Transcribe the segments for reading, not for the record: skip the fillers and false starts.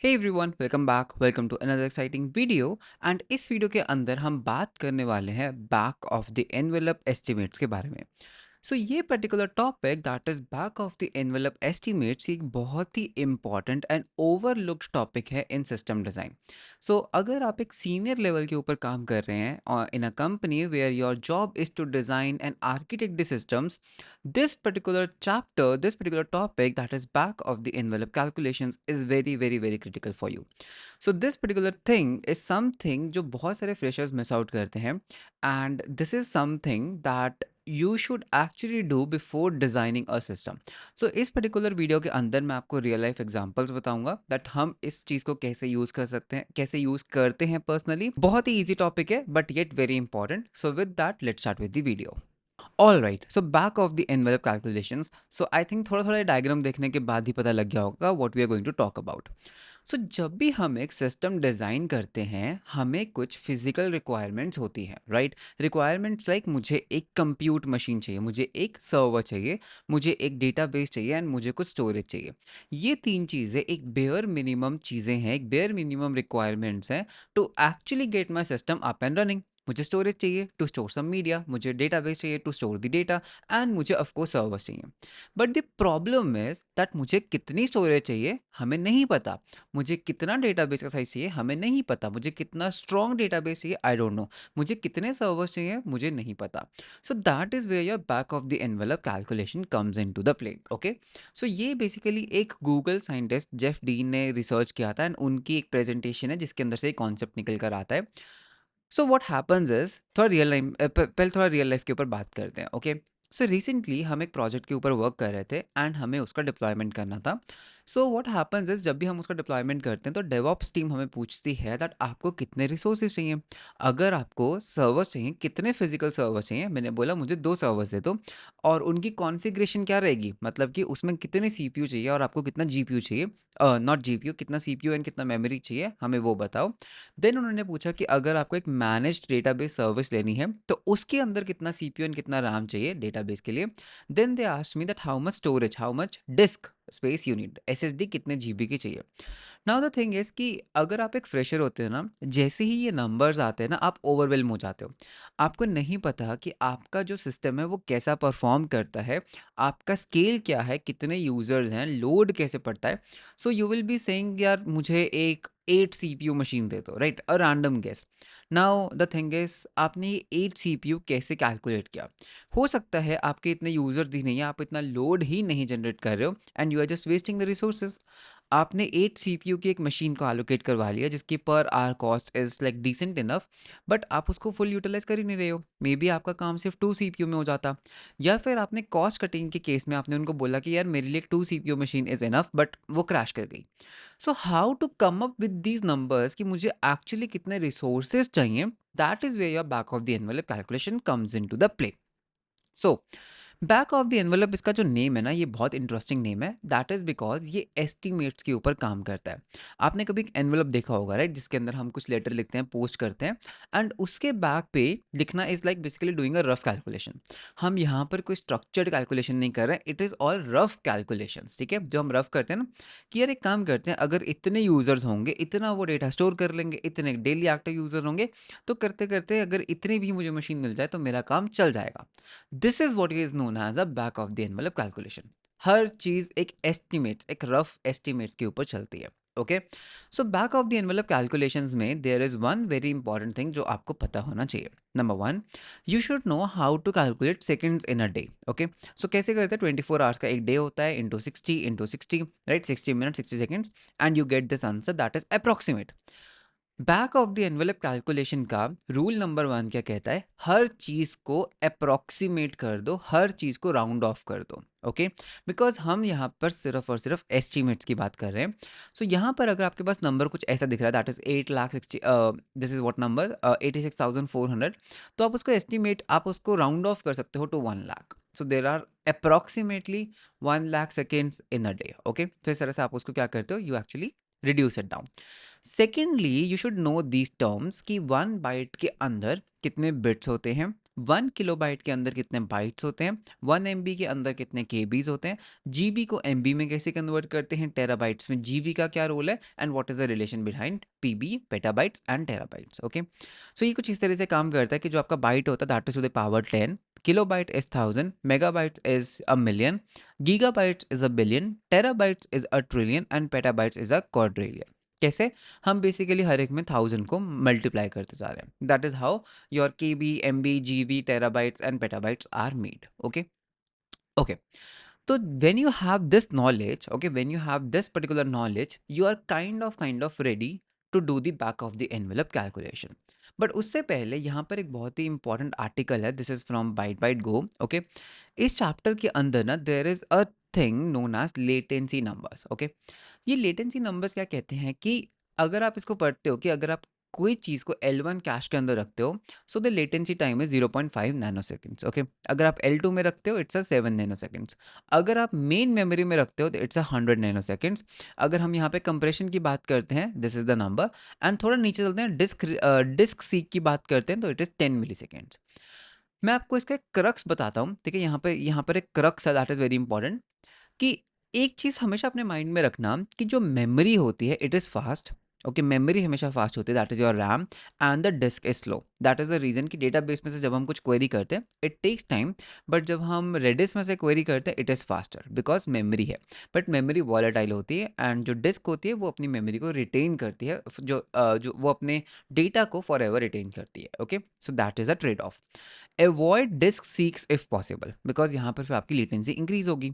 Hey everyone, welcome back. Welcome to another exciting video. And इस video के अंदर हम बात करने वाले हैं back of the envelope estimates के बारे में। ये particular topic that is back of the envelope estimates एक बहुत ही इंपॉर्टेंट एंड ओवरलुक्ड टॉपिक है इन सिस्टम डिज़ाइन। अगर आप एक सीनियर लेवल के ऊपर काम कर रहे हैं और in a company where your job is to design and architect the systems, this particular topic that is back of the envelope calculations is very very very critical for you. This particular thing is something जो बहुत सारे freshers miss out करते हैं, and this is something that you should actually do before designing a system. इस particular video के अंदर मैं आपको रियल लाइफ एग्जांपल्स बताऊंगा दैट हम इस चीज़ को कैसे यूज़ कर सकते हैं, कैसे यूज़ करते हैं पर्सनली। बहुत ही ईजी टॉपिक है but yet very important. With that let's start with the video. All right, back of the envelope calculations. I think थोड़ा थोड़ा डायग्राम देखने के बाद ही पता लग गया होगा what we are going to talk about. जब भी हम एक सिस्टम डिज़ाइन करते हैं हमें कुछ फिजिकल रिक्वायरमेंट्स होती हैं, राइट। रिक्वायरमेंट्स लाइक मुझे एक कंप्यूट मशीन चाहिए, मुझे एक सर्वर चाहिए, मुझे एक डेटाबेस चाहिए एंड मुझे कुछ स्टोरेज चाहिए। ये तीन चीज़ें एक बेयर मिनिमम चीज़ें हैं, एक बेयर मिनिमम रिक्वायरमेंट्स हैं to actually get my system up and running. मुझे स्टोरेज चाहिए टू स्टोर सम मीडिया, मुझे डेटाबेस चाहिए to store the data, and मुझे ऑफकोर्स सर्वर्स चाहिए। But the problem is that मुझे कितनी स्टोरेज चाहिए हमें नहीं पता, मुझे कितना डेटाबेस का साइज चाहिए हमें नहीं पता, मुझे कितना स्ट्रॉन्ग डेटाबेस चाहिए आई डोंट नो, मुझे कितने सर्वर्स चाहिए मुझे नहीं पता। That is where your back of the envelope calculation comes in to the play. Okay, ये बेसिकली एक गूगल साइंटिस्ट जेफ डीन ने रिसर्च किया था एंड उनकी एक प्रेजेंटेशन है जिसके अंदर से एक कॉन्सेप्ट निकल कर आता है। व्हाट हैपेंस इज, थोड़ा रियल लाइफ पहले थोड़ा रियल लाइफ के ऊपर बात करते हैं। ओके, रिसेंटली हम एक प्रोजेक्ट के ऊपर वर्क कर रहे थे एंड हमें उसका डिप्लॉयमेंट करना था। व्हाट हैपेंस इज, जब भी हम उसका डिप्लॉयमेंट करते हैं तो डेवऑप्स टीम हमें पूछती है दैट आपको कितने रिसोर्सेज चाहिए। अगर आपको सर्वर्स चाहिए, कितने फिजिकल सर्वर्स चाहिए, मैंने बोला मुझे 2 सर्वर्स दे दो। और उनकी कॉन्फ़िगरेशन क्या रहेगी, मतलब कि उसमें कितने सीपीयू चाहिए और आपको कितना जीपीयू चाहिए, नॉट जीपीयू, कितना सीपीयू एंड कितना मेमोरी चाहिए हमें वो बताओ। देन उन्होंने पूछा कि अगर आपको एक मैनेज्ड डेटाबेस सर्विस लेनी है तो उसके अंदर कितना सीपीयू एंड कितना रैम चाहिए डेटाबेस के लिए। Then they asked me that how much storage, how much disk space you need, SSD कितने जीबी की चाहिए। नाउ द थिंग इज कि अगर आप एक फ्रेशर होते हो ना, जैसे ही ये नंबर्स आते हैं ना आप ओवरवेलम हो जाते हो। आपको नहीं पता कि आपका जो सिस्टम है वो कैसा परफॉर्म करता है, आपका स्केल क्या है, कितने यूजर्स हैं, लोड कैसे पड़ता है। यू विल बी सेइंग यार मुझे एक 8 सीपीयू मशीन दे दो, right, a random guess. Now the thing is आपने ये 8 सीपीयू कैसे कैलकुलेट किया। हो सकता है आपके इतने यूजर्स ही नहीं है, आप इतना लोड ही नहीं जनरेट कर रहे हो and you are just wasting the resources. आपने 8 सीपीयू की एक मशीन को एलोकेट करवा लिया जिसकी पर our cost is like decent enough, but आप उसको फुल यूटिलाइज कर ही नहीं रहे हो। मे बी आपका काम सिर्फ 2 सीपीयू में हो जाता, या फिर आपने कॉस्ट कटिंग के केस में आपने उनको बोला कि यार मेरे लिए एक 2 CPU machine is enough, but वो क्रैश कर गई। How to come up with these numbers कि मुझे एक्चुअली कितने रिसोर्सेज चाहिए, that is way your back of the envelope calculation comes in to the play. So back of the envelope, इसका जो name है ना ये बहुत इंटरेस्टिंग नेम है, दैट इज बिकॉज ये एस्टिमेट्स के ऊपर काम करता है। आपने कभी एक एनवेलप देखा होगा, राइट, जिसके अंदर हम कुछ लेटर लिखते हैं, पोस्ट करते हैं, एंड उसके बैक पे लिखना is like basically doing a rough calculation. हम यहाँ पर कोई स्ट्रक्चर्ड कैलकुलेशन नहीं कर रहे हैं, it is all rough calculations. ठीक है, जो हम रफ करते हैं ना कि यार एक काम करते हैं, अगर इतने यूजर्स होंगे इतना वो डेटा स्टोर कर लेंगे, इतने डेली एक्टिव यूजर होंगे, तो करते करते अगर इतनी भी मुझे मशीन मिल जाए तो मेरा काम चल जाएगा। This is what is known as a back of the envelope calculation. हर चीज एक एस्टिमेट्स, एक रफ एस्टिमेट्स के ऊपर चलती है। Okay, back of the envelope calculations में there is one very important thing जो आपको पता होना चाहिए। Number one, you should know how to calculate seconds in a day. Okay, कैसे करते हैं, 24 आवर्स का एक डे होता है, into 60 right, 60 minute 60 seconds, and you get this answer that is approximate. Back of the envelope calculation का rule number one क्या कहता है, हर चीज को अप्रोक्सीमेट कर दो, हर चीज को राउंड ऑफ कर दो। ओके, बिकॉज हम यहाँ पर सिर्फ और सिर्फ एस्टिमेट्स की बात कर रहे हैं। यहाँ पर अगर आपके पास नंबर कुछ ऐसा दिख रहा है that is 8 lakh 60, this is what number 86,400, तो आप उसको एस्टिमेट, आप उसको राउंड ऑफ कर सकते हो to 1 lakh. There are approximately 1 lakh seconds in a day. Okay, तो इस तरह से आप उसको क्या करते हो, you actually reduce it down. Secondly, you should know these terms कि 1 बाइट के अंदर कितने बिट्स होते हैं, 1 किलोबाइट के अंदर कितने बाइट्स होते हैं, 1 एमबी के अंदर कितने केबीज होते हैं, जीबी को एमबी में कैसे कन्वर्ट करते हैं, टेराबाइट्स में जीबी का क्या रोल है, and what is the relation behind PB, petabytes and terabytes. Okay, so ये कुछ इस तरह से काम करता है कि जो आपका बाइट होता है that is to the power 10, kilobyte is 1000, megabytes is a million, gigabytes is a billion, terabytes is a trillion and petabytes is a quadrillion. कैसे? हम बेसिकली हर एक में 1000 को मल्टीप्लाई करते जा रहे हैं। That is how your K B, M B, G B, terabytes and petabytes are made. Okay, okay. So when you have this knowledge, okay, when you have this particular knowledge, you are kind of ready to do the back of the envelope calculation. But उससे पहले यहाँ पर एक बहुत ही important article है, this is from byte byte go. Okay, इस chapter के अंदर ना there is a thing known as latency numbers. Okay, ये लेटेंसी नंबर्स क्या कहते हैं कि अगर आप इसको पढ़ते हो कि अगर आप कोई चीज़ को L1 कैश के अंदर रखते हो, so the latency time is 0.5 nano seconds. Okay, अगर आप L2 में रखते हो इट्स अ 7 नैनो सेकेंड्स, अगर आप मेन मेमोरी में रखते हो तो इट्स अ 100 नैनो सेकेंड्स। अगर हम यहाँ पे कंप्रेशन की बात करते हैं this is the number, and थोड़ा नीचे चलते हैं डिस्क सीक की बात करते हैं तो इट इज़ 10 मिली सेकेंड्स। मैं आपको इसका एक क्रक्स बताता हूँ, ठीक है? यहाँ पर एक क्रक्स है दैट इज़ वेरी इंपॉर्टेंट, कि एक चीज़ हमेशा अपने माइंड में रखना कि जो मेमोरी होती है it is fast. Okay, memory हमेशा फास्ट होती है, that is your RAM, and the disk is slow. That is the reason कि डेटाबेस में से जब हम कुछ क्वेरी करते हैं इट टेक्स टाइम, बट जब हम रेडिस में से क्वेरी करते हैं it is faster because memory है। बट मेमोरी वॉलेटाइल होती है, एंड जो डिस्क होती है वो अपनी मेमोरी को रिटेन करती है, जो वो अपने डेटा को फॉर एवर रिटेन करती है। Okay, so that is a trade off. Avoid disk seeks if possible, because यहाँ पर फिर आपकी लेटेंसी इंक्रीज होगी।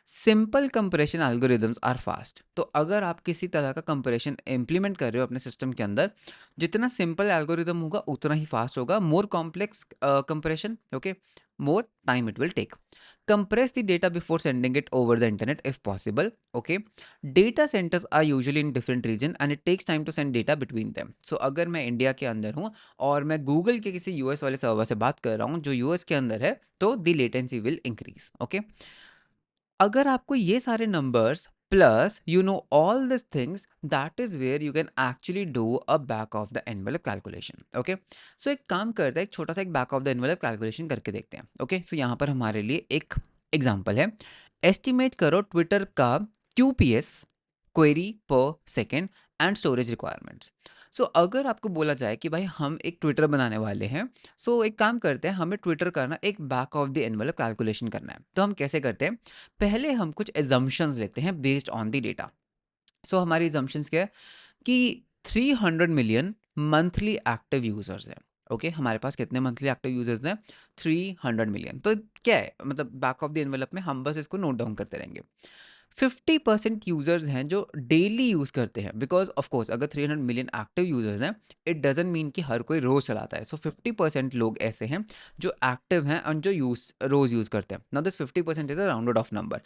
Simple compression algorithms are fast, तो अगर आप किसी तरह का कंप्रेशन इम्प्लीमेंट कर रहे हो अपने सिस्टम के अंदर, जितना सिंपल एल्गोरिदम होगा उतना ही फास्ट होगा। More complex compression, okay, more time it will take. compress the data before sending it over the internet if possible. Okay, data centers are usually in different region and it takes time to send data between them. So अगर मैं India के अंदर हूँ और मैं Google के किसी US वाले सर्वर से बात कर रहा हूँ जो यूएस के अंदर है, तो the latency will increase. Okay, अगर आपको ये सारे numbers plus you know all this things, that is where you can actually do a back of the envelope calculation. Okay, so एक काम करते हैं, एक छोटा सा एक back of the envelope calculation करके देखते हैं। ओके, सो यहाँ पर हमारे लिए एक एग्जाम्पल है। एस्टिमेट करो ट्विटर का QPS, क्वेरी पर सेकेंड, एंड स्टोरेज रिक्वायरमेंट्स। सो अगर आपको बोला जाए कि भाई हम एक ट्विटर बनाने वाले हैं, सो एक काम करते हैं, हमें ट्विटर करना एक back of the envelope calculation करना है। तो हम कैसे करते हैं, पहले हम कुछ एजम्पशंस लेते हैं बेस्ड ऑन द डेटा। सो हमारी एजम्पशंस क्या है कि 300 मिलियन मंथली एक्टिव यूजर्स हैं। ओके, हमारे पास कितने मंथली एक्टिव यूजर्स हैं, 300 मिलियन। तो क्या है मतलब बैक ऑफ द एनवेलप में हम बस इसको नोट डाउन करते रहेंगे। 50% यूजर्स हैं जो डेली यूज करते हैं, बिकॉज ऑफ कोर्स अगर 300 मिलियन एक्टिव यूजर्स हैं इट डजंट मीन कि हर कोई रोज चलाता है। सो 50% लोग ऐसे हैं जो एक्टिव हैं और जो रोज यूज करते हैं। Now this 50% is a rounded off number,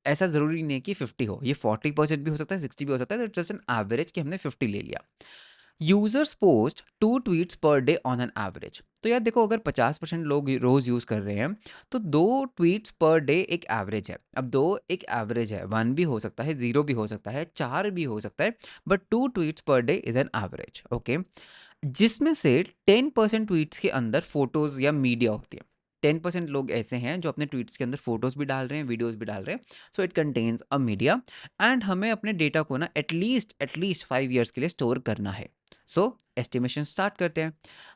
ऐसा जरूरी नहीं कि 50 हो, ये 40% भी हो सकता है, 60 भी हो सकता है, इट्स जस्ट एन एवरेज कि हमने 50 ले लिया। Users post 2 tweets per day on an average. तो यार देखो, अगर 50% लोग रोज यूज कर रहे हैं तो 2 ट्वीट्स पर डे एक एवरेज है। अब दो एक एवरेज है, 1 भी हो सकता है, 0 भी हो सकता है, 4 भी हो सकता है, but 2 tweets per day is an average. Okay, जिसमें से 10% ट्वीट्स के अंदर फोटोज या मीडिया होती है। 10% लोग ऐसे हैं जो अपने ट्वीट्स के अंदर फोटोज भी डाल रहे हैं, वीडियोस भी डाल रहे हैं, so it contains a media, and हमें अपने डेटा को ना एटलीस्ट 5 ईयर्स के लिए स्टोर करना है। सो एस्टिमेशन स्टार्ट करते हैं।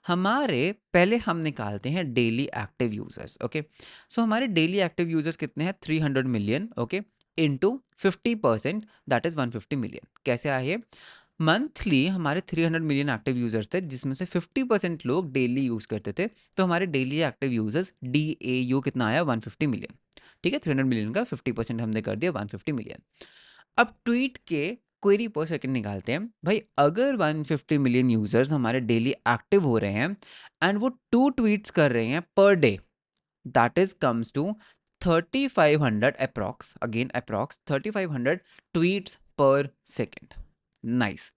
हमारे पहले हम निकालते हैं डेली एक्टिव यूजर्स। ओके, सो हमारे डेली एक्टिव यूजर्स कितने हैं, 300 million. Okay, into 50%, that is 150 million. कैसे आए, मंथली हमारे 300 मिलियन एक्टिव यूजर्स थे जिसमें से 50% लोग डेली यूज करते थे, तो हमारे डेली एक्टिव यूजर्स DAU कितना आया, 150 मिलियन। ठीक है, 300 मिलियन का 50% हमने कर दिया 150 मिलियन। अब ट्वीट के क्वेरी पर सेकंड निकालते हैं भाई, अगर 150 मिलियन यूजर्स हमारे डेली एक्टिव हो रहे हैं एंड वो 2 ट्वीट्स कर रहे हैं per day, that is comes to 3500 approx, again approx 3500 tweets per second. Nice,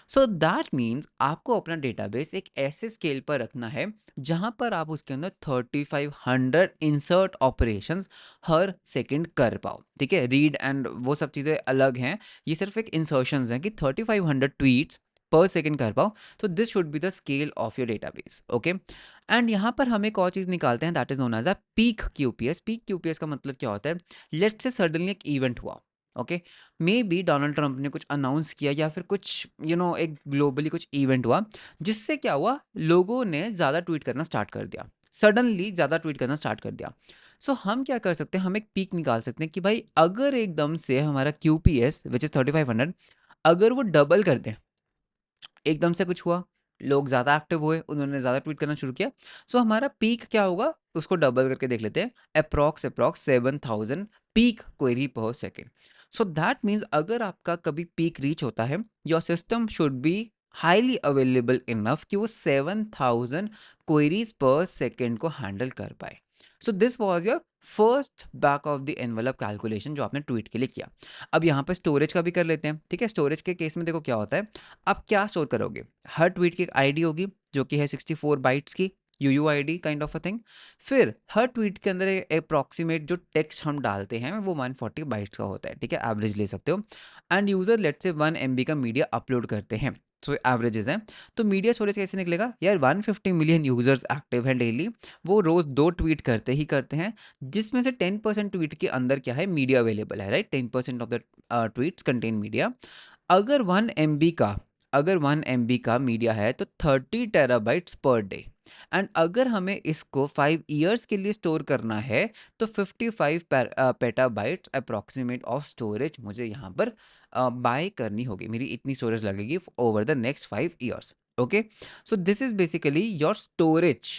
so that means आपको अपना डेटाबेस एक ऐसे स्केल पर रखना है जहां पर आप उसके अंदर 3500 इंसर्ट ऑपरेशंस हर सेकंड कर पाओ। ठीक है, रीड एंड वो सब चीज़ें अलग हैं, ये सिर्फ एक इंसर्शंस हैं कि 3500 ट्वीट्स पर सेकंड कर पाओ, तो this should be the scale of your database, okay. And यहाँ पर हम एक और चीज़ निकालते हैं, that is known as a peak QPS. Peak QPS का मतलब क्या होता है? लेट्स से सडनली एक इवेंट हुआ, okay, may be Donald Trump ने कुछ अनाउंस किया या फिर कुछ एक ग्लोबली कुछ इवेंट हुआ, जिससे क्या हुआ, लोगों ने ज़्यादा ट्वीट करना स्टार्ट कर दिया, सडनली ज़्यादा ट्वीट करना स्टार्ट कर दिया। सो हम क्या कर सकते हैं, हम एक पीक निकाल सकते हैं कि भाई अगर एकदम से हमारा क्यूपीएस विच इज़ 3500, अगर वो डबल कर दें, एकदम से कुछ हुआ, लोग ज़्यादा एक्टिव हुए, उन्होंने ज़्यादा ट्वीट करना शुरू किया, सो हमारा पीक क्या होगा, उसको डबल करके देख लेते हैं, अप्रॉक्स अप्रॉक्स 7000 पीक क्वेरी पर सेकेंड। सो दैट मीन्स अगर आपका कभी पीक रीच होता है, your system should be highly available enough कि वो 7000 क्वेरीज पर सेकेंड को हैंडल कर पाए। So this was your first back of the envelope calculation जो आपने ट्वीट के लिए किया। अब यहाँ पे स्टोरेज का भी कर लेते हैं, ठीक है। स्टोरेज के केस में देखो क्या होता है, आप क्या स्टोर करोगे, हर ट्वीट की एक आईडी होगी जो कि है 64 बाइट्स की, यूयूआईडी काइंड ऑफ अ थिंग। फिर हर ट्वीट के अंदर अप्रॉक्सीमेट जो टेक्स्ट हम डालते हैं वो 140 बाइट्स का होता है, ठीक है, एवरेज ले सकते हो। एंड यूजर लेट से 1 MB का मीडिया अपलोड करते हैं, सो एवरेजेस हैं। तो मीडिया स्टोरेज कैसे निकलेगा यार, 150 मिलियन यूजर्स एक्टिव हैं डेली, वो रोज 2 ट्वीट करते ही करते हैं, जिसमें से 10% ट्वीट के अंदर क्या है, मीडिया अवेलेबल है, right. 10% of the tweets contain media. अगर 1 MB का, अगर 1 MB का मीडिया है तो 30 TB पर डे। एंड अगर हमें इसको 5 years के लिए स्टोर करना है तो 55 पेटाबाइट्स अप्रॉक्सीमेट ऑफ स्टोरेज मुझे यहाँ पर बाय करनी होगी, मेरी इतनी स्टोरेज लगेगी over the next 5 years, okay. So this is basically your storage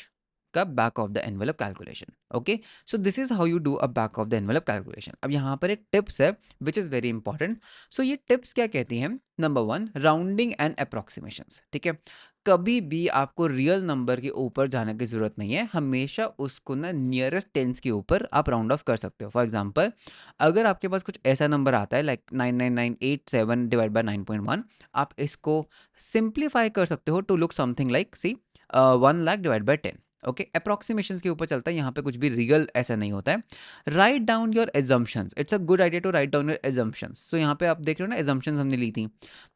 का back of the envelope calculation, okay. So this is how you do a back of the envelope calculation. अब यहाँ पर एक टिप्स है which is very important. So ये tips क्या कहती हैं, नंबर 1, राउंडिंग एंड अप्रॉक्सीमेशंस, ठीक है। कभी भी आपको रियल नंबर के ऊपर जाने की जरूरत नहीं है, हमेशा उसको ना नियरेस्ट टेंस के ऊपर आप राउंड ऑफ कर सकते हो। फॉर एग्जांपल, अगर आपके पास कुछ ऐसा नंबर आता है लाइक 99987 डिवाइड बाय 9.1, आप इसको सिंप्लीफाई कर सकते हो to look something like see 1 lakh divide by 10, okay. Approximations के ऊपर चलता है, यहाँ पे कुछ भी रियल ऐसा नहीं होता है। Write down your assumptions, it's a good idea to write down your assumptions. So यहाँ पे आप देख रहे हो ना, एजम्पशंस हमने ली थी,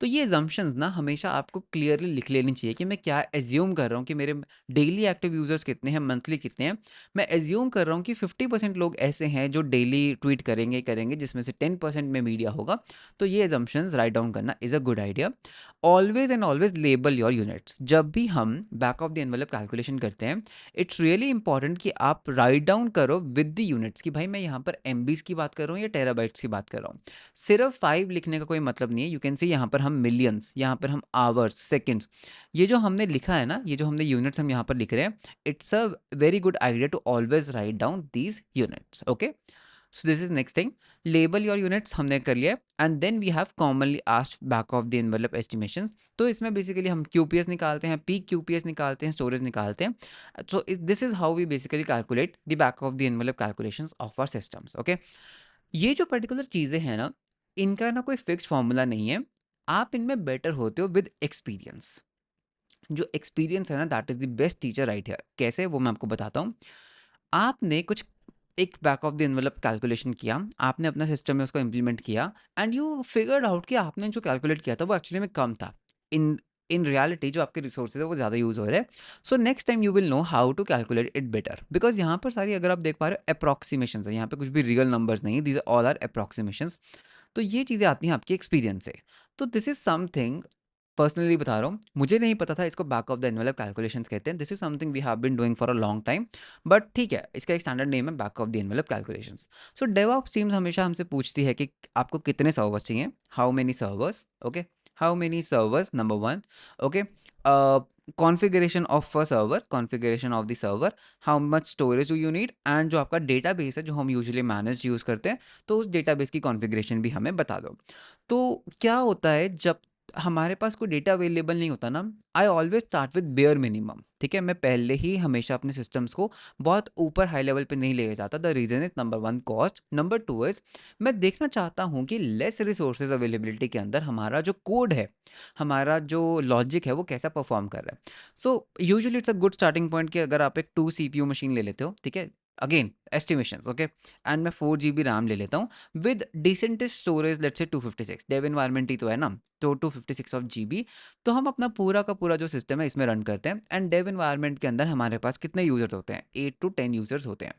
तो ये एजम्पशंस ना हमेशा आपको क्लियरली लिख लेनी चाहिए कि मैं क्या एज्यूम कर रहा हूँ कि मेरे डेली एक्टिव यूजर्स कितने हैं, मंथली कितने हैं। मैं एज्यूम कर रहा हूँ कि 50% लोग ऐसे हैं जो डेली ट्वीट करेंगे जिसमें से 10% में मीडिया होगा, तो ये एजम्पशंस राइट डाउन करना is a good idea. Always and always label your units. जब भी हम back of the envelope calculation करते हैं, इट्स रियली इंपॉर्टेंट कि आप राइट डाउन करो विद द यूनिट्स कि भाई मैं यहाँ पर एमबीज की बात कर रहा हूँ या टेराबाइट्स की बात कर रहा हूँ। सिर्फ 5 लिखने का कोई मतलब नहीं है। यू कैन सी यहाँ पर हम मिलियंस, यहाँ पर हम आवर्स, सेकेंड्स, ये जो हमने लिखा है ना, ये जो हमने यूनिट्स हम यहाँ पर लिख रहे हैं, it's a very good idea to always write down these units, okay. So this is next thing, label your units हमने कर लिया। And then we have commonly asked back of the envelope estimations. तो इसमें basically हम क्यूपीएस निकालते हैं, peak क्यूपीएस निकालते हैं, स्टोरेज निकालते हैं। So this is how we basically calculate the back of the envelope calculations of our systems, okay. ये जो पर्टिकुलर चीज़ें हैं ना, इनका ना कोई फिक्स फॉर्मूला नहीं है, आप इनमें बेटर होते हो विद एक्सपीरियंस। जो एक्सपीरियंस है ना, that is the best teacher right here. कैसे, वो मैं आपको बताता हूँ। आपने कुछ एक back of the envelope calculation किया, आपने अपना सिस्टम में उसको इम्प्लीमेंट किया, एंड यू फिगर्ड आउट कि आपने जो कैलकुलेट किया था वो एक्चुअली में कम था। इन इन रियलिटी जो आपके रिसोर्सेज है वो ज़्यादा यूज़ हो रहे हैं। So next time you will know how to calculate it better, because यहाँ पर सारी, अगर आप देख पा रहे हो, अप्रॉक्सीमेशन है, यहाँ पे कुछ भी रियल नंबर्स नहीं, दीज ऑल आर अप्रॉक्सीमेशंस। तो ये चीज़ें आती हैं आपके एक्सपीरियंस से। तो दिस इज समथिंग, पर्सनली बता रहा हूँ, मुझे नहीं पता था इसको back of the envelope calculations कहते हैं। This is something we have been doing for a long time, but ठीक है, इसका एक स्टैंडर्ड नेम है back of the envelope calculations. So DevOps teams हमेशा हमसे पूछती है कि आपको कितने सर्वर्स चाहिए, how many servers, okay, how many servers, number 1, okay. Configuration of a server, configuration of the server, how much storage do you need, and जो आपका डेटाबेस है जो हम यूजुअली मैनेज यूज़ करते हैं, तो उस डेटाबेस की कॉन्फ़िगरेशन भी हमें बता दो। तो क्या होता है, जब हमारे पास कोई डेटा अवेलेबल नहीं होता ना, I always start with bare minimum, ठीक है। मैं पहले ही हमेशा अपने सिस्टम्स को बहुत ऊपर हाई लेवल पे नहीं लेके जाता। The reason is, number 1, cost, number 2 is, मैं देखना चाहता हूँ कि लेस रिसोर्सेज अवेलेबिलिटी के अंदर हमारा जो कोड है, हमारा जो लॉजिक है, वो कैसा परफॉर्म कर रहा है। So usually it's a good starting point कि अगर आप एक 2 CPU मशीन ले लेते हो, ठीक है। अगेन, एस्टिमेशंस, ओके, एंड मैं 4 जीबी रैम ले लेता हूँ with डिसेंटेस्ट storage, let's say 256, Dave environment ही तो है ना, तो 256 ऑफ जीबी। तो हम अपना पूरा का पूरा जो सिस्टम है इसमें रन करते हैं, एंड डेव एनवायरनमेंट के अंदर हमारे पास कितने यूजर्स होते हैं, 8 to 10 यूजर्स होते हैं।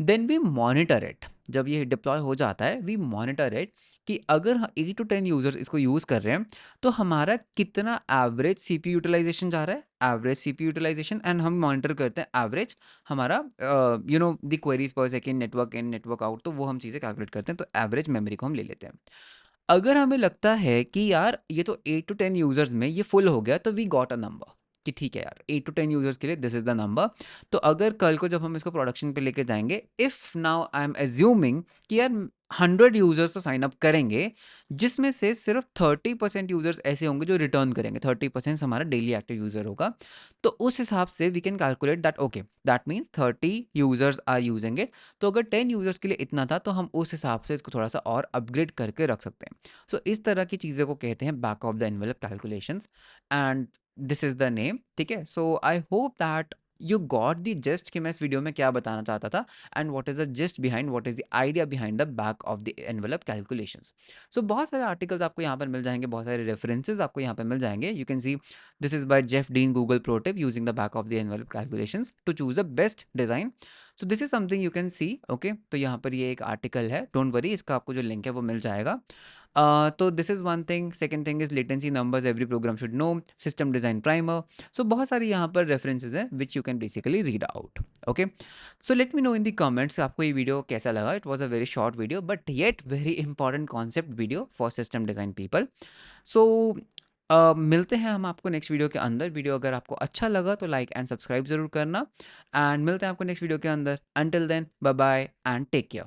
देन वी मॉनिटर इट, जब ये डिप्लॉय हो जाता है वी मॉनिटर इट कि अगर 8 to 10 यूजर्स इसको यूज़ कर रहे हैं तो हमारा कितना एवरेज सीपीयू यूटिलाइजेशन जा रहा है, एवरेज सीपीयू यूटिलाइजेशन, एंड हम मॉनिटर करते हैं एवरेज हमारा द क्वेरीज पर सेकेंड, नेटवर्क इन नेटवर्क आउट, तो वो हम चीज़ें कैलकुलेट करते हैं, तो एवरेज मेमोरी को हम ले लेते हैं। अगर हमें लगता है कि यार ये तो 8 to 10 यूजर्स में ये फुल हो गया, तो वी गॉट अ नंबर कि ठीक है यार 8 to 10 यूजर्स के लिए दिस इज द नंबर। तो अगर कल को जब हम इसको प्रोडक्शन पे लेके जाएंगे, if now I am assuming कि यार 100 यूजर्स तो साइन अप करेंगे, जिसमें से सिर्फ 30% यूजर्स ऐसे होंगे जो रिटर्न करेंगे, 30% हमारा डेली एक्टिव यूजर होगा, तो उस हिसाब से we can calculate that okay, that means 30 users are using it. तो अगर 10 यूजर्स के लिए इतना था तो हम उस हिसाब से इसको थोड़ा सा और अपग्रेड करके रख सकते हैं। सो इस तरह की चीज़ें को कहते हैं back of the envelope calculations, and this is the name, ठीक है। So I hope that you got the gist कि मैं इस वीडियो में क्या बताना चाहता था, and what is the gist behind, what is the idea behind the back of the envelope calculations. So बहुत सारे आर्टिकल्स आपको यहाँ पर मिल जाएंगे, बहुत सारे रेफरेंसेस आपको यहाँ पर मिल जाएंगे। You can see this is by Jeff Dean Google pro tip using the back of the envelope calculations to choose the best design. So this is something you can see, okay. तो यहाँ पर ये एक article है, don't worry, इसका आपको जो link है वो मिल जाएगा। तो this is one thing. Second thing is latency numbers every program should know, system design primer. So बहुत सारी यहाँ पर रेफरेंसेज हैं which you can basically read out, okay. So let me know in the comments आपको ये video कैसा लगा। It was a very short video but yet very important concept video for system design people. सो मिलते हैं हम आपको next video के अंदर। वीडियो अगर आपको अच्छा लगा तो लाइक एंड सब्सक्राइब ज़रूर करना, एंड मिलते हैं आपको नेक्स्ट वीडियो के अंदर। Until then bye bye and take care.